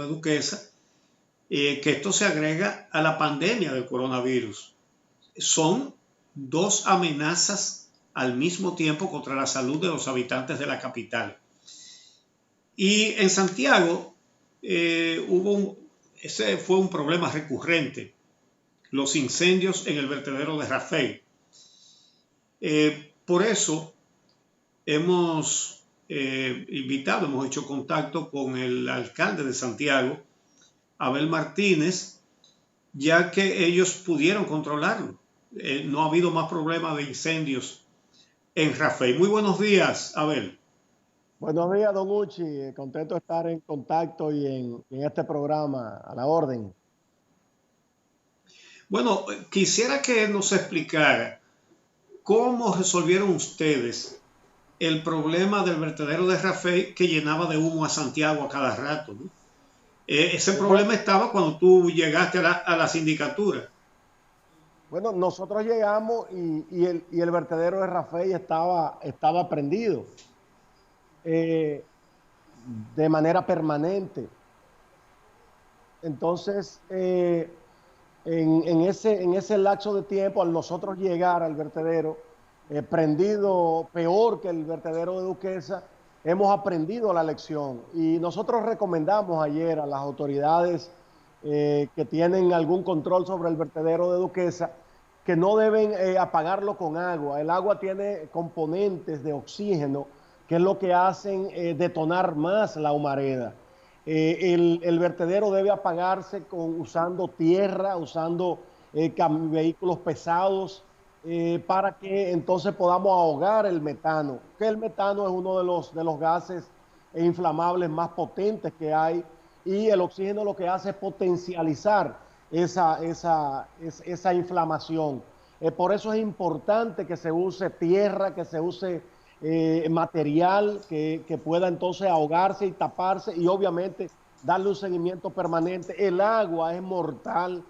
de Duquesa, que esto se agrega a la pandemia del coronavirus. Son dos amenazas al mismo tiempo contra la salud de los habitantes de la capital. Y en Santiago ese fue un problema recurrente, los incendios en el vertedero de Rafey. Por eso hemos hemos hecho contacto con el alcalde de Santiago, Abel Martínez, ya que ellos pudieron controlarlo. No ha habido más problemas de incendios en Rafey. Muy buenos días, Abel. Buenos días, don Uchi. Contento de estar en contacto y en este programa, a la orden. Bueno, quisiera que nos explicara cómo resolvieron ustedes el problema del vertedero de Rafey que llenaba de humo a Santiago a cada rato, ¿no? Ese problema estaba cuando tú llegaste a la sindicatura. Bueno, nosotros llegamos y el vertedero de Rafey estaba prendido de manera permanente. Entonces, en ese lapso de tiempo, al nosotros llegar al vertedero, prendido peor que el vertedero de Duquesa, hemos aprendido la lección. Y nosotros recomendamos ayer a las autoridades que tienen algún control sobre el vertedero de Duquesa que no deben apagarlo con agua. El agua tiene componentes de oxígeno que es lo que hacen detonar más la humareda. El vertedero debe apagarse usando tierra, usando vehículos pesados, para que entonces podamos ahogar el metano, que el metano es uno de los gases inflamables más potentes que hay, y el oxígeno lo que hace es potencializar esa inflamación. Por eso es importante que se use tierra, que se use material que pueda entonces ahogarse y taparse y obviamente darle un seguimiento permanente. El agua es mortal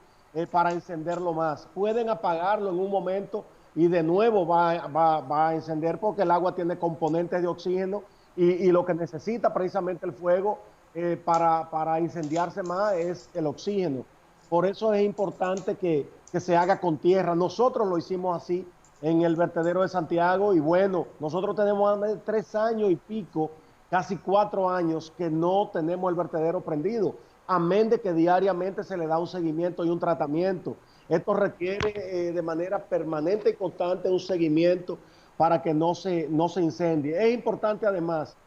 para encenderlo más. Pueden apagarlo en un momento y de nuevo va a encender porque el agua tiene componentes de oxígeno y lo que necesita precisamente el fuego para incendiarse más es el oxígeno. Por eso es importante que se haga con tierra. Nosotros lo hicimos así en el vertedero de Santiago y bueno, nosotros tenemos 3 años y pico, casi 4 años que no tenemos el vertedero prendido, amén de que diariamente se le da un seguimiento y un tratamiento. Esto requiere de manera permanente y constante un seguimiento para que no se incendie. Es importante además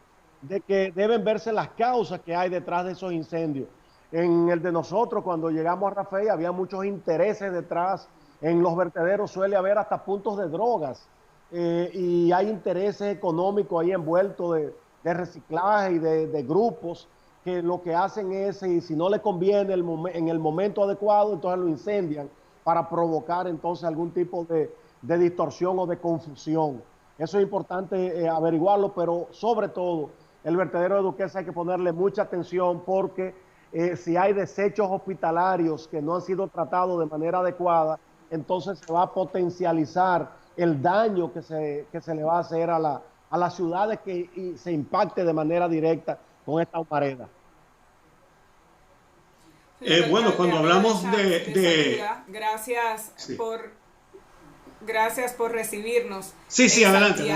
de que deben verse las causas que hay detrás de esos incendios. En el de nosotros, cuando llegamos a Rafey, había muchos intereses detrás. En los vertederos suele haber hasta puntos de drogas y hay intereses económicos ahí envueltos de reciclaje y de grupos que lo que hacen es, si no le conviene en el momento adecuado, entonces lo incendian para provocar entonces algún tipo de distorsión o de confusión. Eso es importante averiguarlo, pero sobre todo el vertedero de Duquesa hay que ponerle mucha atención porque si hay desechos hospitalarios que no han sido tratados de manera adecuada, entonces se va a potencializar el daño que se le va a hacer a las ciudades que se impacte de manera directa con esta humareda. Bueno, cuando hablamos gracias, sí, gracias por recibirnos. Sí, adelante.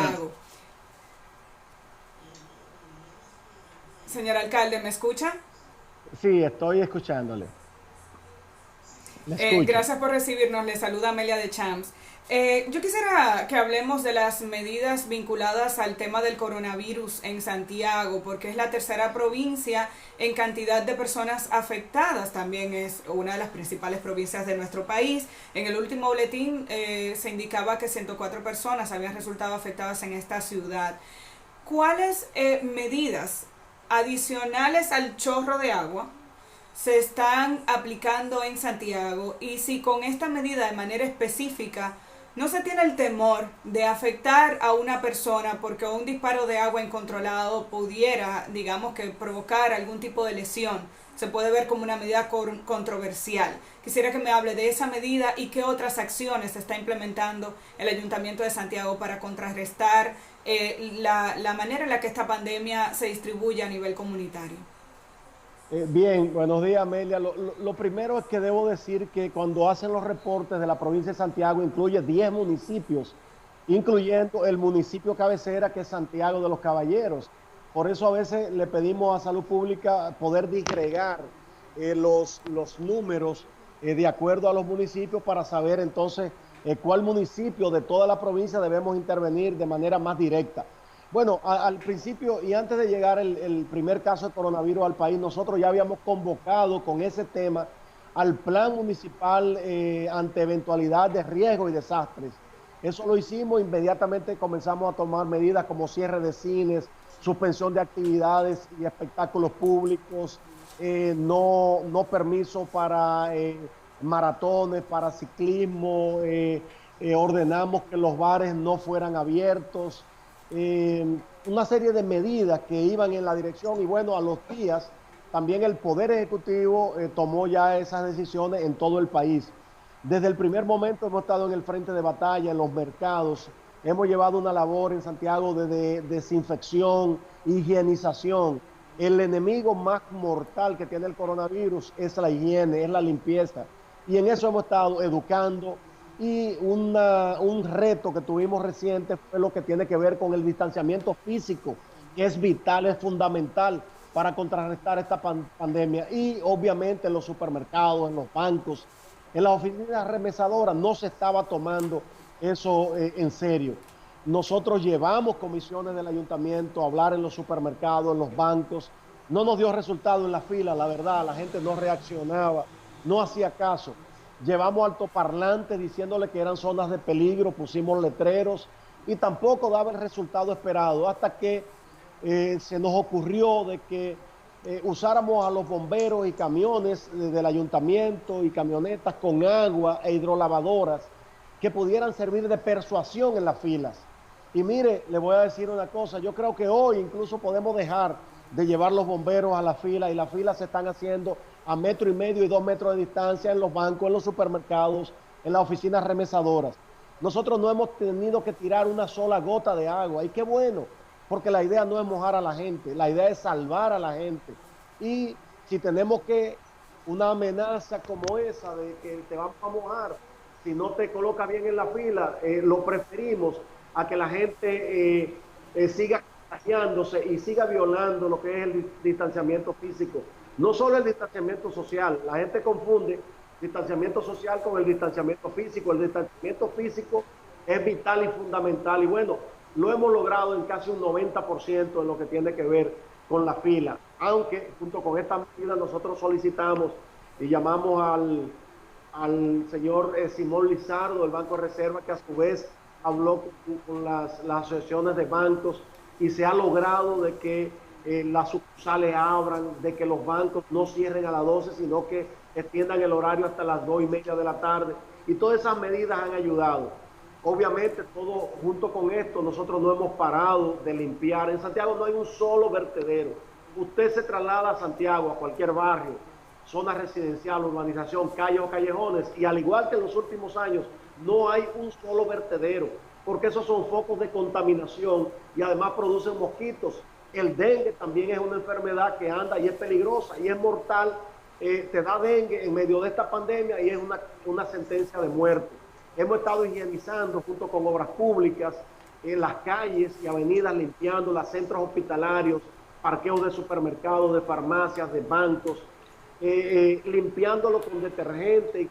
Señor alcalde, ¿me escucha? Sí, estoy escuchándole. Gracias por recibirnos, le saluda Amelia de Champs. Yo quisiera que hablemos de las medidas vinculadas al tema del coronavirus en Santiago, porque es la tercera provincia en cantidad de personas afectadas, también es una de las principales provincias de nuestro país. En el último boletín se indicaba que 104 personas habían resultado afectadas en esta ciudad. ¿Cuáles medidas adicionales al chorro de agua se están aplicando en Santiago y si con esta medida de manera específica no se tiene el temor de afectar a una persona porque un disparo de agua incontrolado pudiera, digamos, que provocar algún tipo de lesión? Se puede ver como una medida controversial. Quisiera que me hable de esa medida y qué otras acciones está implementando el Ayuntamiento de Santiago para contrarrestar la manera en la que esta pandemia se distribuye a nivel comunitario. Bien, buenos días, Amelia. Lo primero es que debo decir que cuando hacen los reportes de la provincia de Santiago, incluye 10 municipios, incluyendo el municipio cabecera que es Santiago de los Caballeros. Por eso a veces le pedimos a Salud Pública poder disgregar los números de acuerdo a los municipios para saber entonces cuál municipio de toda la provincia debemos intervenir de manera más directa. Bueno, al principio y antes de llegar el primer caso de coronavirus al país, nosotros ya habíamos convocado con ese tema al plan municipal ante eventualidad de riesgo y desastres. Eso lo hicimos, inmediatamente comenzamos a tomar medidas como cierre de cines, suspensión de actividades y espectáculos públicos, no permiso para maratones, para ciclismo, ordenamos que los bares no fueran abiertos, una serie de medidas que iban en la dirección y bueno, a los días también el Poder Ejecutivo tomó ya esas decisiones en todo el país. Desde el primer momento hemos estado en el frente de batalla, en los mercados, hemos llevado una labor en Santiago de desinfección, higienización. El enemigo más mortal que tiene el coronavirus es la higiene, es la limpieza. Y en eso hemos estado educando. Y un reto que tuvimos reciente fue lo que tiene que ver con el distanciamiento físico, que es vital, es fundamental para contrarrestar esta pandemia. Y obviamente en los supermercados, en los bancos, en las oficinas remesadoras no se estaba tomando eso en serio. Nosotros llevamos comisiones del ayuntamiento a hablar en los supermercados, en los bancos. No nos dio resultado en la fila, la verdad, la gente no reaccionaba, no hacía caso. Llevamos altoparlantes diciéndole que eran zonas de peligro, pusimos letreros y tampoco daba el resultado esperado hasta que se nos ocurrió de que usáramos a los bomberos y camiones del ayuntamiento y camionetas con agua e hidrolavadoras que pudieran servir de persuasión en las filas. Y mire, le voy a decir una cosa, yo creo que hoy incluso podemos dejar de llevar los bomberos a la fila y las filas se están haciendo a 1,5 metros y 2 metros de distancia en los bancos, en los supermercados, en las oficinas remesadoras. Nosotros no hemos tenido que tirar una sola gota de agua y qué bueno, porque la idea no es mojar a la gente, la idea es salvar a la gente. Y si tenemos que una amenaza como esa de que te vamos a mojar, si no te colocas bien en la fila, lo preferimos a que la gente siga contagiándose y siga violando lo que es el distanciamiento físico. No solo el distanciamiento social, la gente confunde distanciamiento social con el distanciamiento físico. El distanciamiento físico es vital y fundamental y bueno, lo hemos logrado en casi un 90% en lo que tiene que ver con la fila. Aunque junto con esta medida nosotros solicitamos y llamamos al señor Simón Lizardo del Banco de Reserva, que a su vez habló con las asociaciones de bancos y se ha logrado de que las sucursales abran, de que los bancos no cierren a las 12, sino que extiendan el horario hasta las 2:30 de la tarde. Y todas esas medidas han ayudado. Obviamente, todo junto con esto, nosotros no hemos parado de limpiar. En Santiago no hay un solo vertedero. Usted se traslada a Santiago, a cualquier barrio, zona residencial, urbanización, calles o callejones, y al igual que en los últimos años, no hay un solo vertedero, porque esos son focos de contaminación y además producen mosquitos. El dengue también es una enfermedad que anda y es peligrosa y es mortal. Te da dengue en medio de esta pandemia y es una sentencia de muerte. Hemos estado higienizando junto con obras públicas en las calles y avenidas, limpiando los centros hospitalarios, parqueos de supermercados, de farmacias, de bancos, limpiándolo con detergente y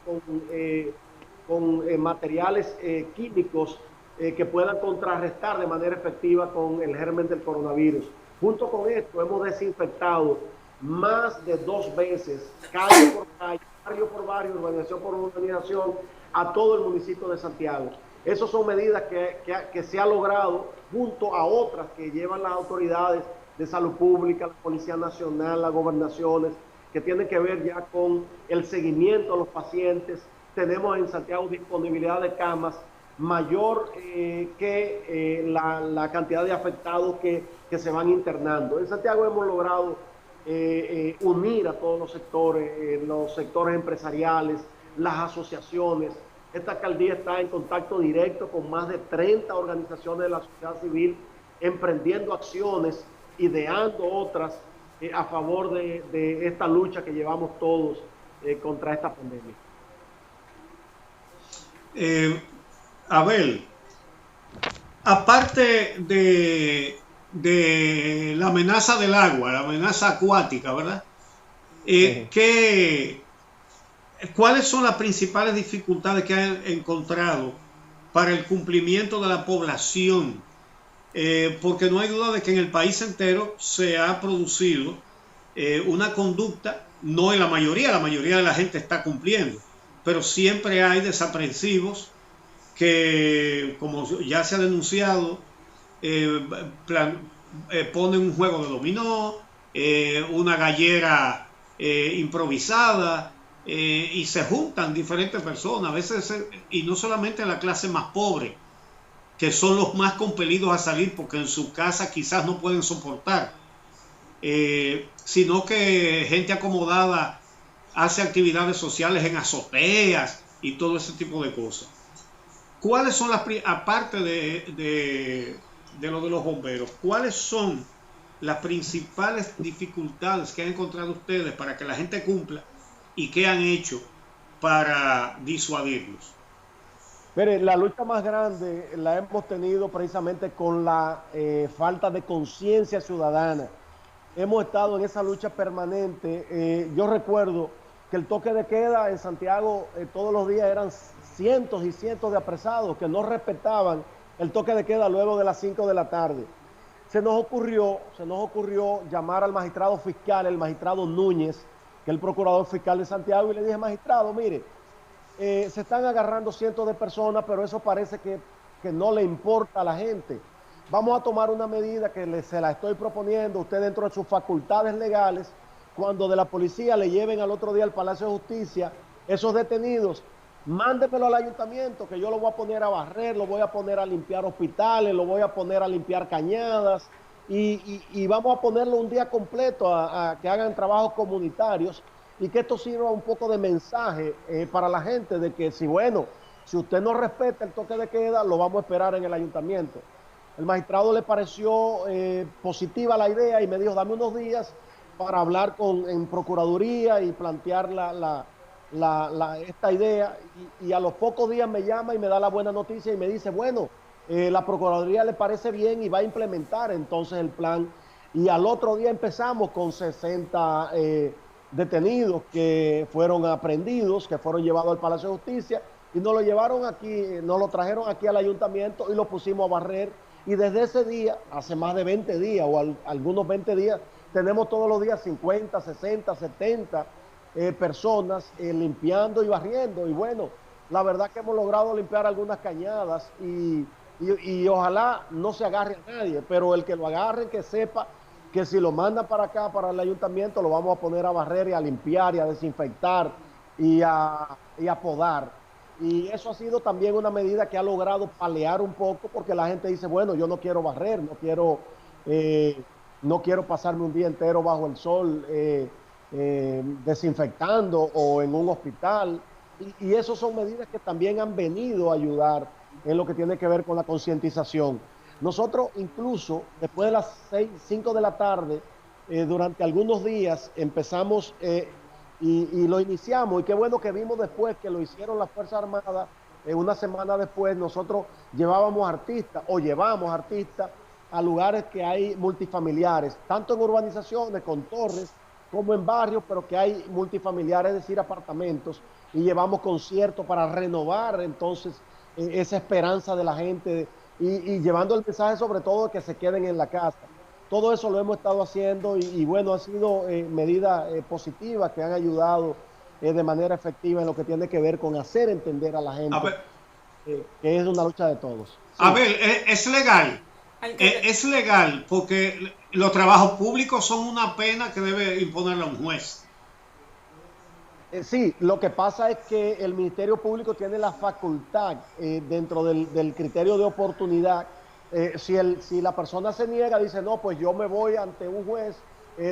con materiales químicos que puedan contrarrestar de manera efectiva con el germen del coronavirus. Junto con esto hemos desinfectado más de 2 veces, calle por calle, barrio por barrio, urbanización por urbanización, a todo el municipio de Santiago. Esas son medidas que se ha logrado junto a otras que llevan las autoridades de salud pública, la Policía Nacional, las gobernaciones, que tienen que ver ya con el seguimiento a los pacientes. Tenemos en Santiago disponibilidad de camas mayor que la cantidad de afectados que se van internando. En Santiago hemos logrado unir a todos los sectores empresariales, las asociaciones. Esta alcaldía está en contacto directo con más de 30 organizaciones de la sociedad civil, emprendiendo acciones, ideando otras a favor de esta lucha que llevamos todos contra esta pandemia. Abel, aparte de la amenaza del agua, la amenaza acuática, ¿verdad? ¿Cuáles son las principales dificultades que han encontrado para el cumplimiento de la población? Porque no hay duda de que en el país entero se ha producido una conducta, no en la mayoría de la gente está cumpliendo, pero siempre hay desaprensivos que, como ya se ha denunciado, ponen un juego de dominó, una gallera improvisada, y se juntan diferentes personas, a veces, y no solamente la clase más pobre, que son los más compelidos a salir porque en su casa quizás no pueden soportar, sino que gente acomodada hace actividades sociales en azoteas y todo ese tipo de cosas. ¿Cuáles son aparte de lo de los bomberos, cuáles son las principales dificultades que han encontrado ustedes para que la gente cumpla y qué han hecho para disuadirlos? Mire, la lucha más grande la hemos tenido precisamente con la falta de conciencia ciudadana. Hemos estado en esa lucha permanente. Yo recuerdo que el toque de queda en Santiago todos los días eran cientos y cientos de apresados que no respetaban el toque de queda luego de las 5 de la tarde. Se nos ocurrió llamar al magistrado fiscal, el magistrado Núñez, que es el procurador fiscal de Santiago, y le dije, magistrado, mire, se están agarrando cientos de personas, pero eso parece que no le importa a la gente. Vamos a tomar una medida que se la estoy proponiendo, usted dentro de sus facultades legales, cuando de la policía le lleven al otro día al Palacio de Justicia esos detenidos, mándemelo al ayuntamiento, que yo lo voy a poner a barrer, lo voy a poner a limpiar hospitales, lo voy a poner a limpiar cañadas, y vamos a ponerlo un día completo a que hagan trabajos comunitarios, y que esto sirva un poco de mensaje para la gente de que si usted no respeta el toque de queda, lo vamos a esperar en el ayuntamiento. El magistrado le pareció positiva la idea y me dijo, dame unos días para hablar en Procuraduría y plantear esta idea. Y a los pocos días me llama y me da la buena noticia y me dice, bueno, la Procuraduría le parece bien y va a implementar entonces el plan. Y al otro día empezamos con 60 detenidos que fueron aprehendidos, que fueron llevados al Palacio de Justicia y nos lo llevaron aquí, nos lo trajeron aquí al ayuntamiento y lo pusimos a barrer. Y desde ese día, hace más de 20 días o algunos 20 días, tenemos todos los días 50, 60, 70 personas limpiando y barriendo. Y bueno, la verdad que hemos logrado limpiar algunas cañadas y ojalá no se agarre a nadie, pero el que lo agarre, que sepa que si lo mandan para acá, para el ayuntamiento, lo vamos a poner a barrer y a limpiar y a desinfectar y a podar. Y eso ha sido también una medida que ha logrado paliar un poco, porque la gente dice, bueno, yo no quiero barrer, no quiero pasarme un día entero bajo el sol desinfectando o en un hospital. Y esas son medidas que también han venido a ayudar en lo que tiene que ver con la concientización. Nosotros incluso después de las 5 de la tarde, durante algunos días empezamos y lo iniciamos, y qué bueno que vimos después que lo hicieron las Fuerzas Armadas. Una semana después nosotros llevamos artistas a lugares que hay multifamiliares, tanto en urbanizaciones con torres como en barrios, pero que hay multifamiliares, es decir, apartamentos, y llevamos conciertos para renovar entonces esa esperanza de la gente y llevando el mensaje sobre todo de que se queden en la casa. Todo eso lo hemos estado haciendo y bueno, han sido medidas positivas que han ayudado de manera efectiva en lo que tiene que ver con hacer entender a la gente que es una lucha de todos. Sí. A ver, es legal. Es legal porque los trabajos públicos son una pena que debe imponerle a un juez. Sí, lo que pasa es que el Ministerio Público tiene la facultad dentro del criterio de oportunidad. Si la persona se niega, dice, no, pues yo me voy ante un juez,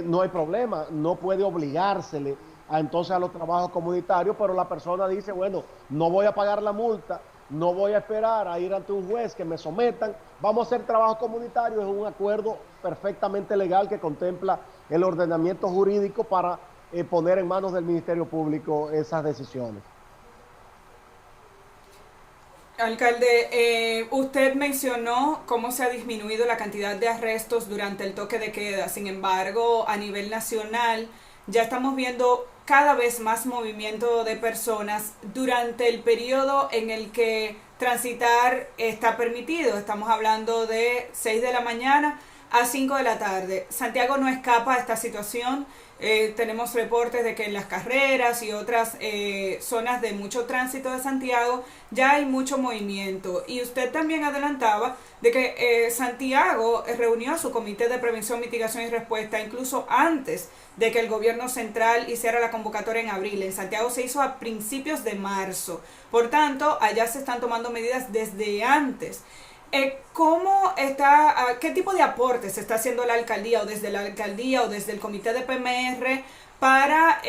no hay problema, no puede obligársele entonces a los trabajos comunitarios, pero la persona dice, bueno, no voy a pagar la multa, no voy a esperar a ir ante un juez que me sometan, vamos a hacer trabajo comunitario, es un acuerdo perfectamente legal que contempla el ordenamiento jurídico para poner en manos del Ministerio Público esas decisiones. Alcalde, usted mencionó cómo se ha disminuido la cantidad de arrestos durante el toque de queda. Sin embargo, a nivel nacional ya estamos viendo cada vez más movimiento de personas durante el periodo en el que transitar está permitido. Estamos hablando de 6 de la mañana a 5 de la tarde. Santiago no escapa a esta situación. Tenemos reportes de que en las carreras y otras zonas de mucho tránsito de Santiago ya hay mucho movimiento. Y usted también adelantaba de que Santiago reunió a su Comité de Prevención, Mitigación y Respuesta incluso antes de que el gobierno central hiciera la convocatoria en abril. En Santiago se hizo a principios de marzo. Por tanto, allá se están tomando medidas desde antes. ¿Qué tipo de aportes se está haciendo la alcaldía o desde el comité de PMR para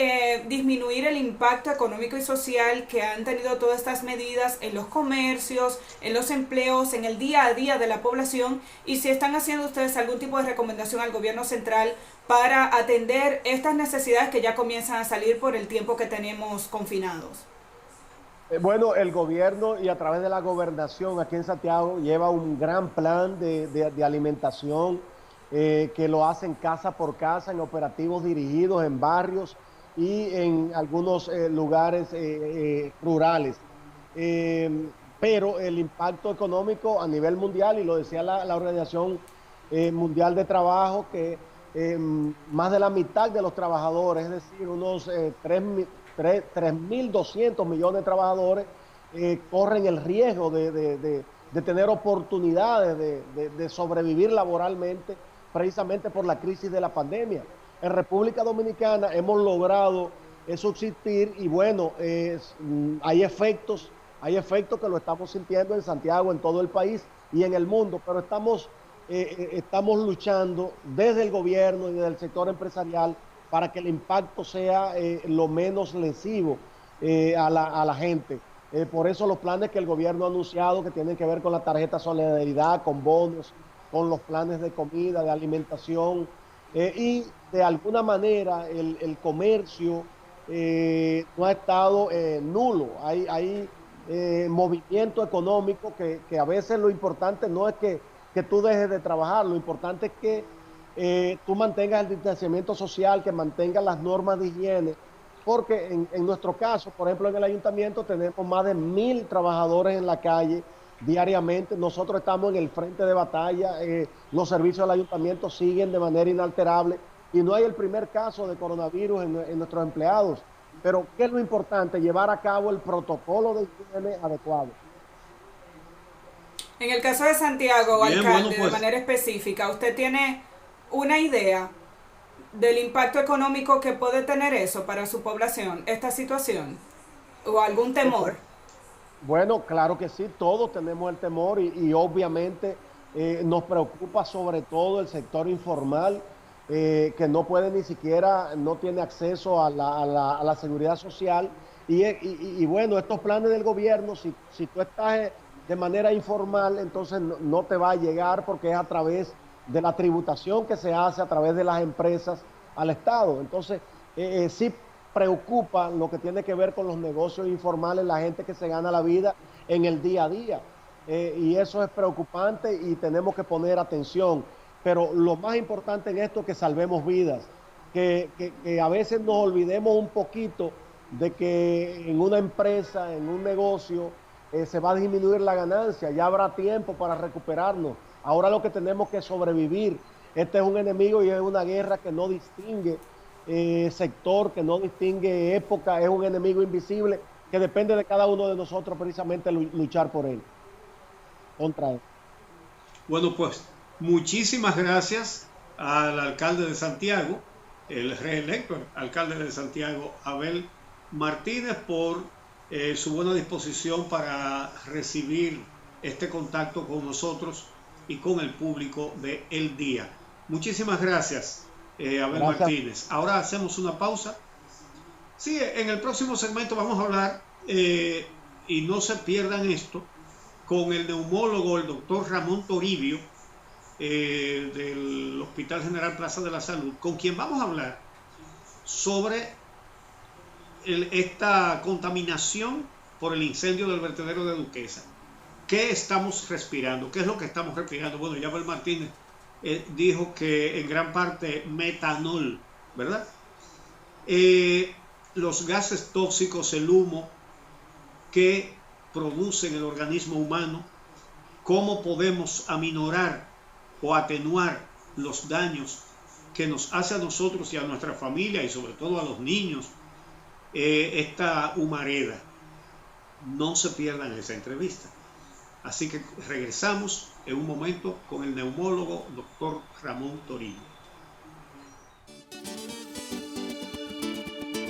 disminuir el impacto económico y social que han tenido todas estas medidas en los comercios, en los empleos, en el día a día de la población? Y si están haciendo ustedes algún tipo de recomendación al gobierno central para atender estas necesidades que ya comienzan a salir por el tiempo que tenemos confinados. Bueno, el gobierno y a través de la gobernación aquí en Santiago lleva un gran plan de alimentación que lo hacen casa por casa en operativos dirigidos en barrios y en algunos lugares rurales. Pero el impacto económico a nivel mundial, y lo decía la Organización Mundial de Trabajo, que más de la mitad de los trabajadores, es decir, unos 3.200 millones de trabajadores corren el riesgo de tener oportunidades de sobrevivir laboralmente precisamente por la crisis de la pandemia. En República Dominicana hemos logrado subsistir y bueno, hay efectos que lo estamos sintiendo en Santiago, en todo el país y en el mundo, pero estamos luchando desde el gobierno y desde el sector empresarial para que el impacto sea lo menos lesivo a la gente. Por eso los planes que el gobierno ha anunciado, que tienen que ver con la tarjeta Solidaridad, con bonos, con los planes de comida, de alimentación, y de alguna manera el comercio no ha estado nulo. Hay movimiento económico que a veces lo importante no es que tú dejes de trabajar, lo importante es que tú mantengas el distanciamiento social, que mantengas las normas de higiene, porque en nuestro caso, por ejemplo, en el ayuntamiento tenemos más de 1.000 trabajadores en la calle diariamente. Nosotros estamos en el frente de batalla, los servicios del ayuntamiento siguen de manera inalterable y no hay el primer caso de coronavirus en nuestros empleados. Pero, ¿qué es lo importante? Llevar a cabo el protocolo de higiene adecuado. En el caso de Santiago, bien, alcalde, bueno, pues, de manera específica, ¿usted tiene una idea del impacto económico que puede tener eso para su población, esta situación? ¿O algún temor? Bueno, claro que sí, todos tenemos el temor y obviamente nos preocupa sobre todo el sector informal, que no puede ni siquiera, no tiene acceso a la seguridad social. Y bueno, estos planes del gobierno, si tú estás de manera informal, entonces no te va a llegar porque es a través de la tributación que se hace a través de las empresas al Estado. Entonces, sí preocupa lo que tiene que ver con los negocios informales, la gente que se gana la vida en el día a día. Y eso es preocupante y tenemos que poner atención. Pero lo más importante en esto es que salvemos vidas, que a veces nos olvidemos un poquito de que en una empresa, en un negocio, se va a disminuir la ganancia, ya habrá tiempo para recuperarnos. Ahora lo que tenemos que sobrevivir. Este es un enemigo y es una guerra que no distingue sector, que no distingue época, es un enemigo invisible que depende de cada uno de nosotros precisamente luchar por él, contra él. Bueno, pues muchísimas gracias al alcalde de Santiago, el reelecto alcalde de Santiago, Abel Martínez, por su buena disposición para recibir este contacto con nosotros y con el público de El Día. Muchísimas gracias, Abel Martínez. Ahora hacemos una pausa. Sí, en el próximo segmento vamos a hablar y no se pierdan esto, con el neumólogo, el doctor Ramón Toribio, del Hospital General Plaza de la Salud, con quien vamos a hablar sobre esta contaminación por el incendio del vertedero de Duquesa. ¿Qué estamos respirando? ¿Qué es lo que estamos respirando? Bueno, ya Abel Martínez dijo que en gran parte metanol, ¿verdad? Los gases tóxicos, el humo que produce en el organismo humano, cómo podemos aminorar o atenuar los daños que nos hace a nosotros y a nuestra familia y sobre todo a los niños esta humareda. No se pierdan esa entrevista. Así que regresamos en un momento con el neumólogo doctor Ramón Toribio.